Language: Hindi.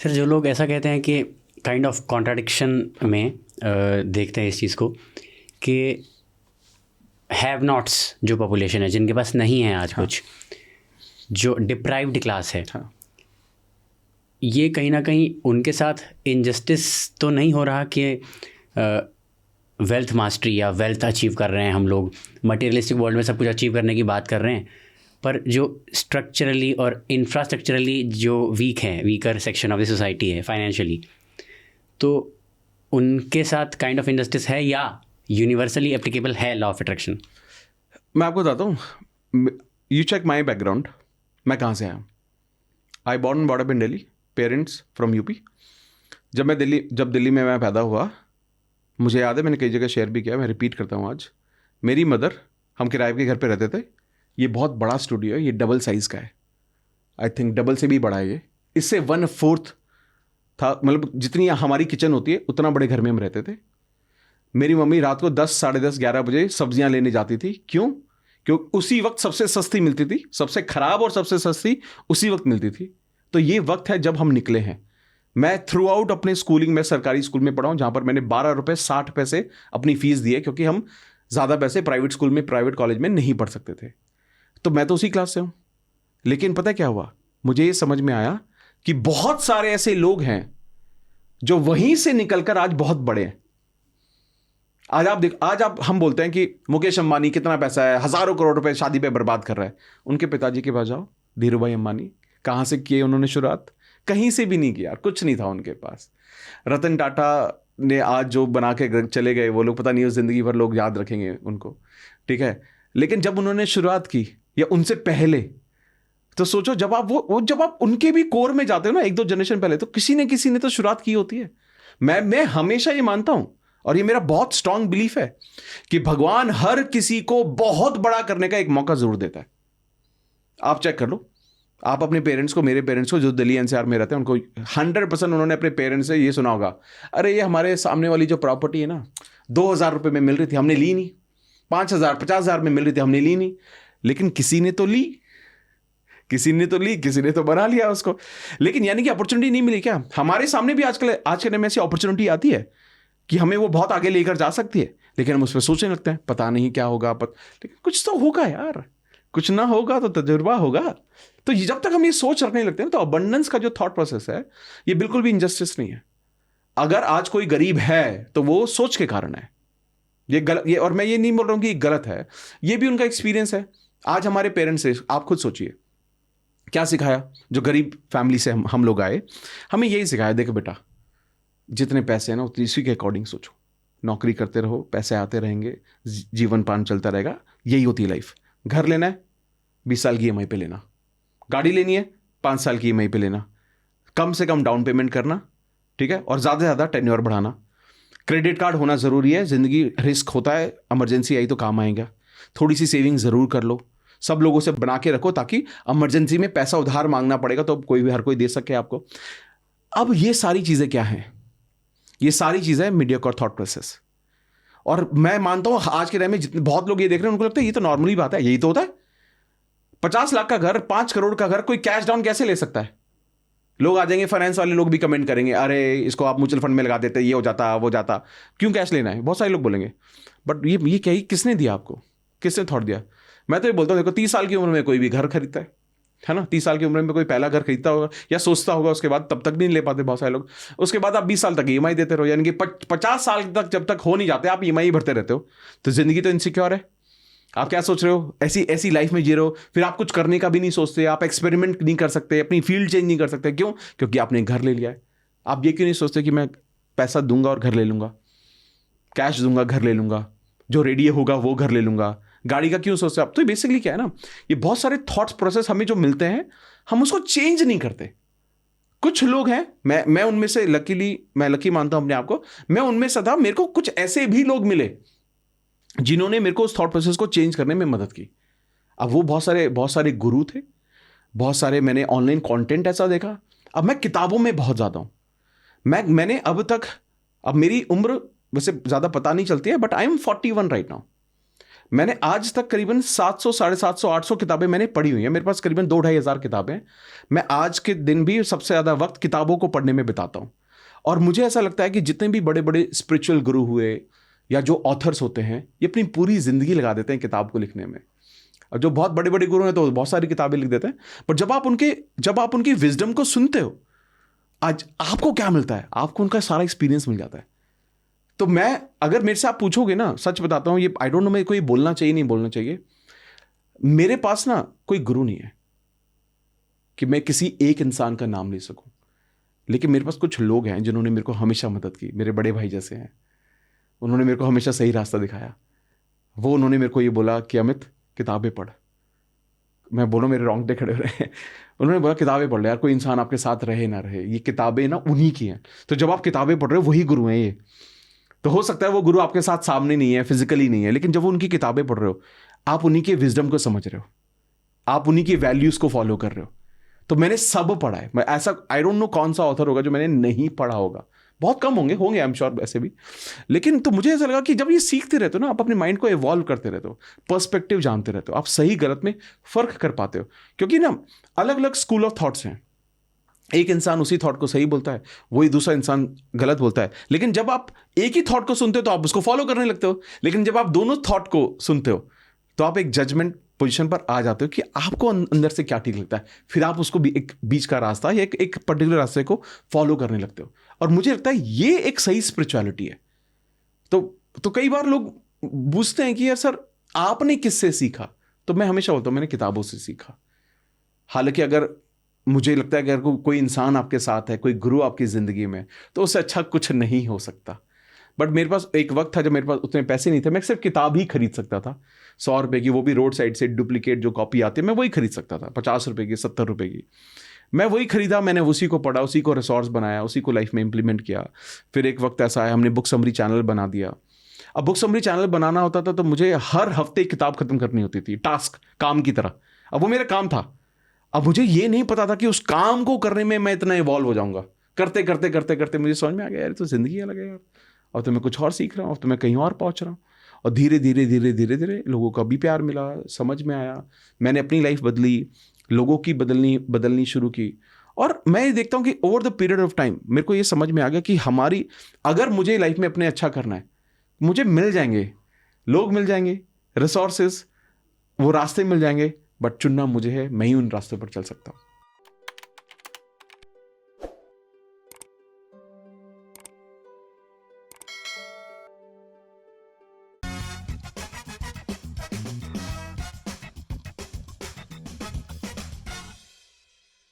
फिर जो लोग ऐसा कहते हैं कि काइंड ऑफ कॉन्ट्राडिक्शन में देखते हैं इस चीज़ को कि हैव नॉट्स जो पॉपुलेशन है, जिनके पास नहीं है आज कुछ, जो डिप्राइव्ड क्लास है, ये कहीं ना कहीं उनके साथ इनजस्टिस तो नहीं हो रहा कि वेल्थ मास्टरी या वेल्थ अचीव कर रहे हैं हम लोग, मटेरियलिस्टिक वर्ल्ड में सब कुछ अचीव करने की बात कर रहे हैं, पर जो स्ट्रक्चरली और इंफ्रास्ट्रक्चरली जो वीक हैं, weaker section of the society है फाइनेंशियली, तो उनके साथ काइंड ऑफ इनजस्टिस है या यूनिवर्सली एप्लीकेबल है लॉ ऑफ अट्रैक्शन? मैं आपको बताता हूँ, यू चेक माई बैकग्राउंड, मैं कहाँ से आया। I born and born up in Delhi, parents from UP. जब दिल्ली में मैं पैदा हुआ, मुझे याद है, मैंने कई जगह शेयर भी किया, मैं रिपीट करता हूँ आज। मेरी मदर, हम किराए के घर पे रहते थे। ये बहुत बड़ा स्टूडियो है, ये डबल साइज़ का है, आई थिंक डबल से भी बड़ा है ये, इससे 1/4 था, मतलब जितनी हमारी किचन होती है उतना बड़े घर में हम रहते थे। मेरी मम्मी रात को 10, साढ़े 10, 11 बजे सब्जियां लेने जाती थी। क्यों? क्योंकि उसी वक्त सबसे सस्ती मिलती थी, सबसे खराब और सबसे सस्ती उसी वक्त मिलती थी। तो ये वक्त है जब हम निकले हैं। मैं थ्रू आउट अपने स्कूलिंग में सरकारी स्कूल में पढ़ा हूँ, जहाँ पर मैंने 12 रुपये 60 पैसे अपनी फीस दी है, क्योंकि हम ज़्यादा पैसे प्राइवेट स्कूल में, प्राइवेट कॉलेज में नहीं पढ़ सकते थे। तो मैं तो उसी क्लास से हूँ। लेकिन पता क्या हुआ, मुझे ये समझ में आया कि बहुत सारे ऐसे लोग हैं जो वहीं से निकलकर आज बहुत बड़े हैं। आज आप हम बोलते हैं कि मुकेश अंबानी कितना पैसा है, हजारों करोड़ रुपए शादी पे बर्बाद कर रहा है। उनके पिताजी के पास जाओ, धीरू भाई अंबानी, कहाँ से किए उन्होंने शुरुआत? कहीं से भी नहीं किया, कुछ नहीं था उनके पास। रतन टाटा ने आज जो बना के चले गए, वो लोग पता नहीं उस जिंदगी भर लोग याद रखेंगे उनको, ठीक है। लेकिन जब उन्होंने शुरुआत की या उनसे पहले, तो सोचो जब आप उनके भी कोर में जाते हो ना, 1-2 जनरेशन पहले, तो किसी ने तो शुरुआत की होती है। मैं हमेशा ये मानता हूं, और ये मेरा बहुत स्ट्रांग बिलीफ है, कि भगवान हर किसी को बहुत बड़ा करने का एक मौका जरूर देता है। आप चेक कर लो, आप अपने पेरेंट्स को, मेरे पेरेंट्स को, जो दिल्ली एनसीआर में रहते हैं, उनको 100% उन्होंने अपने पेरेंट्स से ये सुना होगा, अरे ये हमारे सामने वाली जो प्रॉपर्टी है ना, 2,000 रुपये में मिल रही थी, हमने ली नहीं। 5,000, 50,000 में मिल रही थी, हमने ली नहीं। लेकिन किसी ने तो ली, किसी ने तो बना लिया उसको। लेकिन यानी कि अपॉर्चुनिटी नहीं मिली क्या? हमारे सामने भी आज के टाइम में ऐसी अपॉर्चुनिटी आती है कि हमें वो बहुत आगे लेकर जा सकती है, लेकिन हम उस पर सोचने लगते हैं, पता नहीं क्या होगा, लेकिन कुछ तो होगा यार, कुछ ना होगा तो तजुर्बा होगा। तो जब तक हम ये सोच रखने लगते हैं, तो अबंडेंस का जो थॉट प्रोसेस है, ये बिल्कुल भी इनजस्टिस नहीं है। अगर आज कोई गरीब है तो वो सोच के कारण है, ये गलत, ये, और मैं ये नहीं बोल रहा हूं कि ये गलत है, ये भी उनका एक्सपीरियंस है। आज हमारे पेरेंट्स से आप खुद सोचिए क्या सिखाया। जो गरीब फैमिली से हम लोग आए, हमें यही सिखाया, देखो बेटा, जितने पैसे हैं ना उतनी इसी के अकॉर्डिंग सोचो, नौकरी करते रहो, पैसे आते रहेंगे, जीवन पान चलता रहेगा, यही होती है लाइफ। घर लेना है 20 साल की ईएमआई पे लेना, गाड़ी लेनी है 5 साल की ईएमआई पे लेना, कम से कम डाउन पेमेंट करना, ठीक है, और ज़्यादा से ज़्यादा टेन्योर बढ़ाना। क्रेडिट कार्ड होना ज़रूरी है, ज़िंदगी रिस्क होता है, इमरजेंसी आई तो काम आएगा। थोड़ी सी सेविंग ज़रूर कर लो, सब लोगों से बना के रखो, ताकि इमरजेंसी में पैसा उधार मांगना पड़ेगा तो हर कोई दे सके आपको। अब ये सारी चीज़ें क्या हैं? ये सारी चीज़ें मीडियोकर थॉट प्रोसेस। और मैं मानता हूं आज के टाइम में जितने बहुत लोग ये देख रहे हैं, उनको लगता है ये तो नॉर्मली बात है, यही तो होता है। 50 लाख का घर, 5 करोड़ का घर, कोई कैश डाउन कैसे ले सकता है? लोग आ जाएंगे, फाइनेंस वाले लोग भी कमेंट करेंगे, अरे इसको आप म्यूचुअल फंड में लगा देते, ये हो जाता वो जाता, क्यों कैश लेना है? बहुत सारे लोग बोलेंगे। बट ये क्या, किसने दिया आपको, किसने थॉट दिया? मैं तो ये बोलता हूँ, देखो 30 साल की उम्र में कोई भी घर खरीदता है ना, 30 साल की उम्र में कोई पहला घर खरीदता होगा या सोचता होगा, उसके बाद तब तक नहीं ले पाते बहुत सारे लोग। उसके बाद आप 20 साल तक ईएमआई देते रहो, यानी कि 50 साल तक जब तक हो नहीं जाते आप ईएमआई भरते रहते हो, तो जिंदगी तो इनसिक्योर है। आप क्या सोच रहे हो? ऐसी लाइफ में जी रहे हो, फिर आप कुछ करने का भी नहीं सोचते, आप एक्सपेरिमेंट नहीं कर सकते, अपनी फील्ड चेंज नहीं कर सकते। क्यों? क्योंकि आपने घर ले लिया है। आप ये क्यों नहीं सोचते कि मैं पैसा दूंगा और घर ले लूंगा, कैश दूंगा घर ले लूंगा, जो रेडी होगा वो घर ले लूंगा, गाड़ी का क्यों सोचते आप? तो बेसिकली क्या है ना, ये बहुत सारे थॉट्स प्रोसेस हमें जो मिलते हैं, हम उसको चेंज नहीं करते। कुछ लोग हैं, मैं उनमें से मैं लकी मानता हूं अपने आप को, मैं उनमें से था। मेरे को कुछ ऐसे भी लोग मिले जिन्होंने मेरे को उस थॉट प्रोसेस को चेंज करने में मदद की। अब वो बहुत सारे गुरु थे, बहुत सारे मैंने ऑनलाइन कंटेंट ऐसा देखा। अब मैं किताबों में बहुत ज़्यादा हूँ। मैंने अब तक, अब मेरी उम्र वैसे ज़्यादा पता नहीं चलती है, but I am 41 right now. मैंने आज तक करीबन 700, 750, 800 किताबें मैंने पढ़ी हुई हैं। मेरे पास करीबन 2-2.5 हज़ार किताबें हैं। मैं आज के दिन भी सबसे ज़्यादा वक्त किताबों को पढ़ने में बिताता हूँ। और मुझे ऐसा लगता है कि जितने भी बड़े बड़े स्पिरिचुअल गुरु हुए या जो ऑथर्स होते हैं, ये अपनी पूरी ज़िंदगी लगा देते हैं किताब को लिखने में। और जो बहुत बड़े बड़े गुरु हैं तो बहुत सारी किताबें लिख देते हैं, पर जब आप उनकी विजडम को सुनते हो, आज आपको क्या मिलता है? आपको उनका सारा एक्सपीरियंस मिल जाता है। तो मैं, अगर मेरे से आप पूछोगे ना, सच बताता हूँ, ये आई डोंट नो मेरे को ये बोलना चाहिए नहीं बोलना चाहिए, मेरे पास ना कोई गुरु नहीं है कि मैं किसी एक इंसान का नाम ले सकूं, लेकिन मेरे पास कुछ लोग हैं जिन्होंने मेरे को हमेशा मदद की। मेरे बड़े भाई जैसे हैं, उन्होंने मेरे को हमेशा सही रास्ता दिखाया। उन्होंने मेरे को ये बोला कि अमित किताबें पढ़। मैं बोलूँ मेरे रोंगटे खड़े हो रहे हैं। उन्होंने बोला किताबें पढ़ ले यार, कोई इंसान आपके साथ रहे ना रहे, ये किताबें ना उन्हीं की हैं। तो जब आप किताबें पढ़ रहे हो, वही गुरु हैं ये। तो हो सकता है वो गुरु आपके साथ सामने नहीं है, फिजिकली नहीं है, लेकिन जब वो उनकी किताबें पढ़ रहे हो, आप उन्हीं के विजडम को समझ रहे हो, आप उन्हीं की वैल्यूज को फॉलो कर रहे हो। तो मैंने सब पढ़ा है। मैं ऐसा, आई डोंट नो कौन सा ऑथर होगा जो मैंने नहीं पढ़ा होगा। बहुत कम होंगे आई एम श्योर ऐसे भी। लेकिन तो मुझे ऐसा लगा कि जब ये सीखते रहते हो ना, आप अपने माइंड को इवॉल्व करते रहते हो, पर्सपेक्टिव जानते रहते हो, आप सही गलत में फर्क कर पाते हो। क्योंकि ना अलग अलग स्कूल ऑफ थॉट्स हैं। एक इंसान उसी थॉट को सही बोलता है, वही दूसरा इंसान गलत बोलता है। लेकिन जब आप एक ही थॉट को सुनते हो तो आप उसको फॉलो करने लगते हो। लेकिन जब आप दोनों थॉट को सुनते हो तो आप एक जजमेंट पोजीशन पर आ जाते हो कि आपको अंदर से क्या ठीक लगता है। फिर आप उसको भी एक बीच का रास्ता या एक पर्टिकुलर रास्ते को फॉलो करने लगते हो। और मुझे लगता है ये एक सही स्पिरिचुअलिटी है। तो कई बार लोग पूछते हैं कि यार सर आपने किससे सीखा? तो मैं हमेशा बोलता हूँ मैंने किताबों से सीखा। हालांकि अगर मुझे लगता है कि अगर कोई इंसान आपके साथ है, कोई गुरु आपकी ज़िंदगी में, तो उससे अच्छा कुछ नहीं हो सकता। बट मेरे पास एक वक्त था जब मेरे पास उतने पैसे नहीं थे, मैं सिर्फ किताब ही खरीद सकता था 100 रुपये की, वो भी रोड साइड से डुप्लीकेट जो कॉपी आती है मैं वही खरीद सकता था, 50 रुपये की, 70 रुपये की। मैं वही खरीदा, मैंने उसी को पढ़ा, उसी को रिसोर्स बनाया, उसी को लाइफ में इंप्लीमेंट किया। फिर एक वक्त ऐसा आया, हमने बुक समरी चैनल बना दिया। अब बुक समरी चैनल बनाना होता था तो मुझे हर हफ्ते किताब खत्म करनी होती थी, टास्क, काम की तरह। अब वो मेरा काम था। अब मुझे ये नहीं पता था कि उस काम को करने में मैं इतना इवॉल्व हो जाऊंगा। करते करते करते करते मुझे समझ में आ गया यार तो ज़िंदगी अलग है यार। और तो मैं कुछ और सीख रहा हूँ, अब तो मैं कहीं और पहुँच रहा हूँ। और धीरे धीरे धीरे धीरे धीरे लोगों का भी प्यार मिला, समझ में आया, मैंने अपनी लाइफ बदली, लोगों की बदलनी शुरू की। और मैं ये देखता हूँ कि over the period of time मेरे को ये समझ में आ गया कि हमारी, अगर मुझे लाइफ में अपने अच्छा करना है, मुझे मिल जाएंगे लोग, मिल जाएंगे रिसोर्सेज, वो रास्ते मिल जाएंगे, बट चुनना मुझे है। मैं ही उन रास्तों पर चल सकता हूँ।